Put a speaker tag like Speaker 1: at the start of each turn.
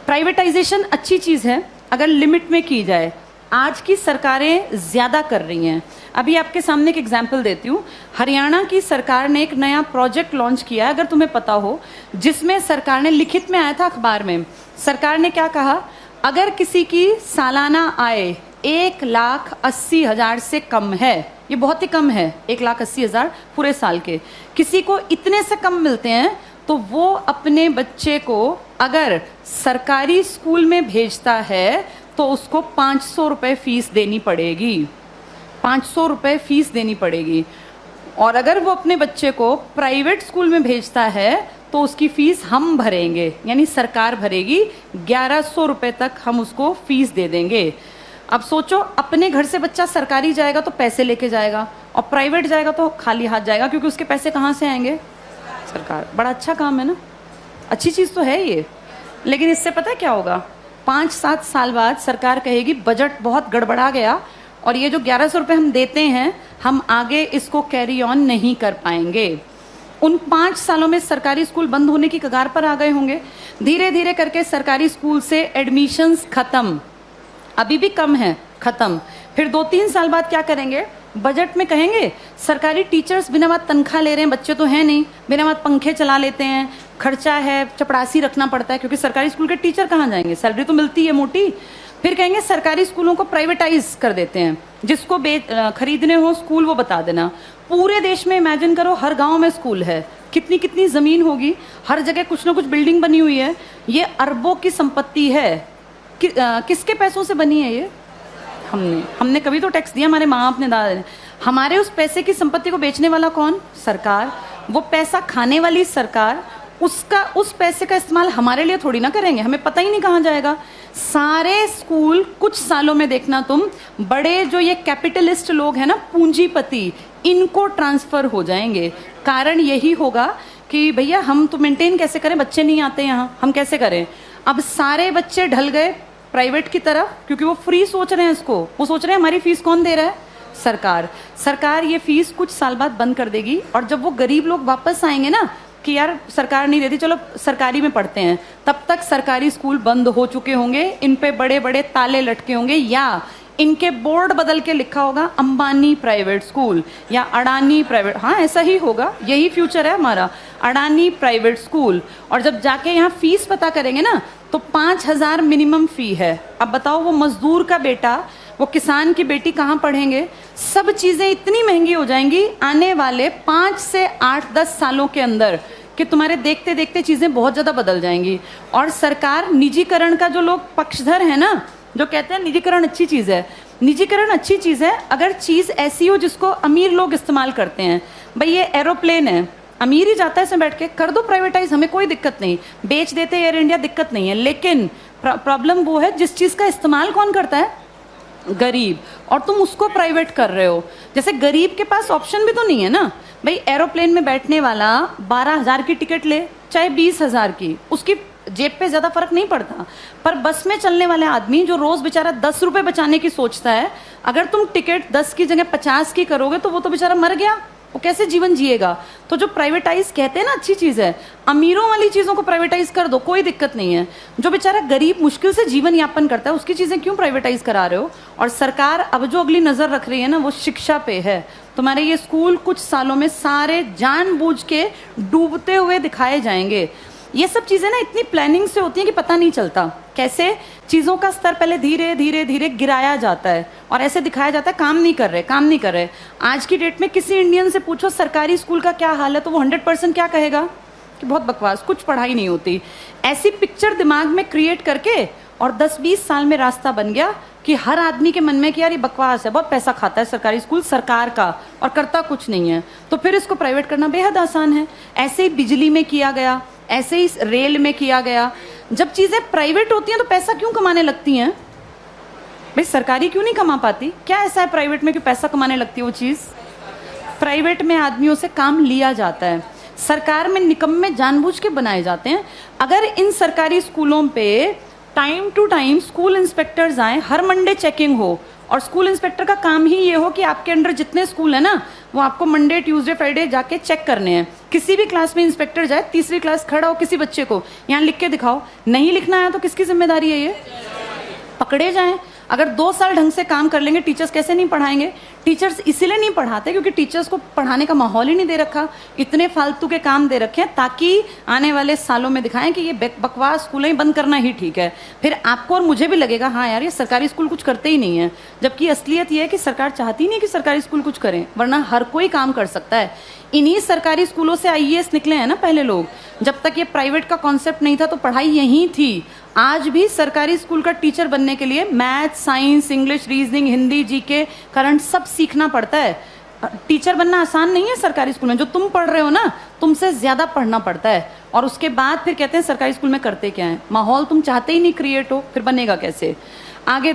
Speaker 1: Privatisation अच्छी चीज़ है अगर लिमिट में की जाए। आज की सरकारें ज़्यादा कर रही हैं। अभी आपके सामने एक एग्जाम्पल देती हूँ। हरियाणा की सरकार ने एक नया प्रोजेक्ट लॉन्च किया है, अगर तुम्हें पता हो, जिसमें सरकार ने, लिखित में आया था अखबार में, सरकार ने क्या कहा, अगर किसी की सालाना आय 1,80,000 से कम है, ये बहुत ही कम है, 1,80,000 पूरे साल के, किसी को इतने से कम मिलते हैं तो वो अपने बच्चे को अगर सरकारी स्कूल में भेजता है तो उसको 500 रुपये फीस देनी पड़ेगी, 500 रुपये फीस देनी पड़ेगी। और अगर वो अपने बच्चे को प्राइवेट स्कूल में भेजता है तो उसकी फीस हम भरेंगे, यानी सरकार भरेगी, 1100 रुपये तक हम उसको फीस दे देंगे। अब सोचो, अपने घर से बच्चा सरकारी जाएगा तो पैसे लेके जाएगा और प्राइवेट जाएगा तो खाली हाथ जाएगा, क्योंकि उसके पैसे कहाँ से आएंगे? सरकार। बड़ा अच्छा काम है ना, अच्छी चीज़ तो है ये। लेकिन इससे पता है क्या होगा? 5-7 साल बाद सरकार कहेगी बजट बहुत गड़बड़ा गया और ये जो 1100 रुपये हम देते हैं, हम आगे इसको कैरी ऑन नहीं कर पाएंगे। उन 5 सालों में सरकारी स्कूल बंद होने की कगार पर आ गए होंगे। धीरे धीरे करके सरकारी स्कूल से एडमिशन्स खत्म, अभी भी कम है, खत्म। फिर 2-3 साल बाद क्या करेंगे? बजट में कहेंगे सरकारी टीचर्स बिना बात तनख्वाह ले रहे हैं, बच्चे तो हैं नहीं, बिना बात पंखे चला लेते हैं, खर्चा है, चपरासी रखना पड़ता है, क्योंकि सरकारी स्कूल के टीचर कहाँ जाएंगे, सैलरी तो मिलती है मोटी। फिर कहेंगे सरकारी स्कूलों को प्राइवेटाइज कर देते हैं, जिसको खरीदने हो स्कूल वो बता देना। पूरे देश में इमेजिन करो, हर गांव में स्कूल है, कितनी कितनी ज़मीन होगी, हर जगह कुछ ना कुछ बिल्डिंग बनी हुई है। ये अरबों की संपत्ति है। किसके पैसों से बनी है ये? हमने कभी तो टैक्स दिया, हमारे माँ बाप ने, दादा ने। हमारे उस पैसे की संपत्ति को बेचने वाला कौन? सरकार। वो पैसा खाने वाली सरकार, उस पैसे का इस्तेमाल हमारे लिए थोड़ी ना करेंगे, हमें पता ही नहीं कहाँ जाएगा। सारे स्कूल कुछ सालों में देखना तुम, बड़े जो ये कैपिटलिस्ट लोग हैं ना, पूंजीपति, इनको ट्रांसफर हो जाएंगे। कारण यही होगा कि भैया हम तो मेंटेन कैसे करें, बच्चे नहीं आते यहाँ, हम कैसे करें? अब सारे बच्चे ढल गए प्राइवेट की तरफ, क्योंकि वो फ्री सोच रहे हैं इसको। वो सोच रहे हैं हमारी फीस कौन दे रहा है? सरकार। सरकार ये फीस कुछ साल बाद बंद कर देगी, और जब वो गरीब लोग वापस आएंगे ना कि यार सरकार नहीं देती, चलो सरकारी में पढ़ते हैं, तब तक सरकारी स्कूल बंद हो चुके होंगे, इन पे बड़े बड़े ताले लटके होंगे, या इनके बोर्ड बदल के लिखा होगा अंबानी प्राइवेट स्कूल या अडानी प्राइवेट। हाँ, ऐसा ही होगा, यही फ्यूचर है हमारा, अडानी प्राइवेट स्कूल। और जब जाके यहाँ फीस पता करेंगे ना तो 5,000 मिनिमम फी है। अब बताओ, वो मजदूर का बेटा, वो किसान की बेटी कहाँ पढ़ेंगे? सब चीज़ें इतनी महंगी हो जाएंगी आने वाले 5 से 8-10 सालों के अंदर कि तुम्हारे देखते देखते चीज़ें बहुत ज़्यादा बदल जाएंगी। और सरकार, निजीकरण का जो लोग पक्षधर है ना, जो कहते हैं निजीकरण अच्छी चीज़ है, निजीकरण अच्छी चीज़ है अगर चीज़ ऐसी हो जिसको अमीर लोग इस्तेमाल करते हैं। भाई ये एरोप्लेन है, अमीर ही जाता है इसमें बैठ के, कर दो प्राइवेटाइज, हमें कोई दिक्कत नहीं, बेच देते एयर इंडिया, दिक्कत नहीं है। लेकिन प्रॉब्लम वो है जिस चीज़ का इस्तेमाल कौन करता है? गरीब। और तुम उसको प्राइवेट कर रहे हो। जैसे गरीब के पास ऑप्शन भी तो नहीं है ना भाई, एरोप्लेन में बैठने वाला 12,000 की टिकट ले चाहे 20,000 की, उसकी जेब पे ज़्यादा फर्क नहीं पड़ता। पर बस में चलने वाले आदमी जो रोज़ बेचारा 10 रुपये बचाने की सोचता है, अगर तुम टिकट 10 की जगह 50 की करोगे तो वो तो बेचारा मर गया, वो कैसे जीवन जिएगा? तो जो प्राइवेटाइज कहते हैं ना अच्छी चीज़ है, अमीरों वाली चीज़ों को प्राइवेटाइज कर दो, कोई दिक्कत नहीं है। जो बेचारा गरीब मुश्किल से जीवन यापन करता है उसकी चीज़ें क्यों प्राइवेटाइज करा रहे हो? और सरकार अब जो अगली नज़र रख रही है ना, वो शिक्षा पे है। तुम्हारे ये स्कूल कुछ सालों में सारे जानबूझ के डूबते हुए दिखाए जाएंगे। ये सब चीज़ें ना इतनी प्लानिंग से होती हैं कि पता नहीं चलता कैसे चीज़ों का स्तर पहले धीरे धीरे धीरे गिराया जाता है और ऐसे दिखाया जाता है काम नहीं कर रहे, काम नहीं कर रहे। आज की डेट में किसी इंडियन से पूछो सरकारी स्कूल का क्या हाल है तो वो 100% क्या कहेगा कि बहुत बकवास, कुछ पढ़ाई नहीं होती। ऐसी पिक्चर दिमाग में क्रिएट करके और 10-20 साल में रास्ता बन गया कि हर आदमी के मन में कि यार ये बकवास है, बहुत पैसा खाता है सरकारी स्कूल सरकार का और करता कुछ नहीं है, तो फिर इसको प्राइवेट करना बेहद आसान है। ऐसे ही बिजली में किया गया, ऐसे ही रेल में किया गया। जब चीज़ें प्राइवेट होती हैं तो पैसा क्यों कमाने लगती हैं भाई? सरकारी क्यों नहीं कमा पाती? क्या ऐसा है प्राइवेट में कि पैसा कमाने लगती है वो चीज़? प्राइवेट में आदमियों से काम लिया जाता है, सरकार में निकम्मे जानबूझ के बनाए जाते हैं। अगर इन सरकारी स्कूलों पे time to time school inspectors आए, हर मंडे चेकिंग हो, और स्कूल इंस्पेक्टर का काम ही ये हो कि आपके अंडर जितने स्कूल है ना वो आपको मंडे ट्यूसडे फ्राइडे जाके चेक करने हैं किसी भी क्लास में इंस्पेक्टर जाए, तीसरी क्लास खड़ा हो, किसी बच्चे को यहाँ लिख के दिखाओ, नहीं लिखना आया तो किसकी जिम्मेदारी है? ये पकड़े जाएं। अगर 2 साल ढंग से काम कर लेंगे, टीचर्स कैसे नहीं पढ़ाएंगे? टीचर्स इसीलिए नहीं पढ़ाते क्योंकि टीचर्स को पढ़ाने का माहौल ही नहीं दे रखा। इतने फालतू के काम दे रखे हैं ताकि आने वाले सालों में दिखाएं कि ये बकवास स्कूलें ही बंद करना ही ठीक है। फिर आपको और मुझे भी लगेगा हाँ यार, ये सरकारी स्कूल कुछ करते ही नहीं है, जबकि असलियत ये है कि सरकार चाहती नहीं कि सरकारी स्कूल कुछ करें, वरना हर कोई काम कर सकता है। इन्हीं सरकारी स्कूलों से आईएएस निकले हैं ना पहले लोग। जब तक ये प्राइवेट का कॉन्सेप्ट नहीं था तो पढ़ाई यहीं थी। आज भी सरकारी स्कूल का टीचर बनने के लिए math, science, English, reasoning, Hindi, GK, current सब सीखना पड़ता है। टीचर बनना आसान नहीं है सरकारी स्कूल में। जो तुम पढ़ रहे हो ना, तुमसे ज्यादा पढ़ना पड़ता है। और उसके बाद फिर कहते हैं सरकारी स्कूल में करते क्या है। माहौल तुम चाहते ही नहीं क्रिएट हो, फिर बनेगा कैसे? आगे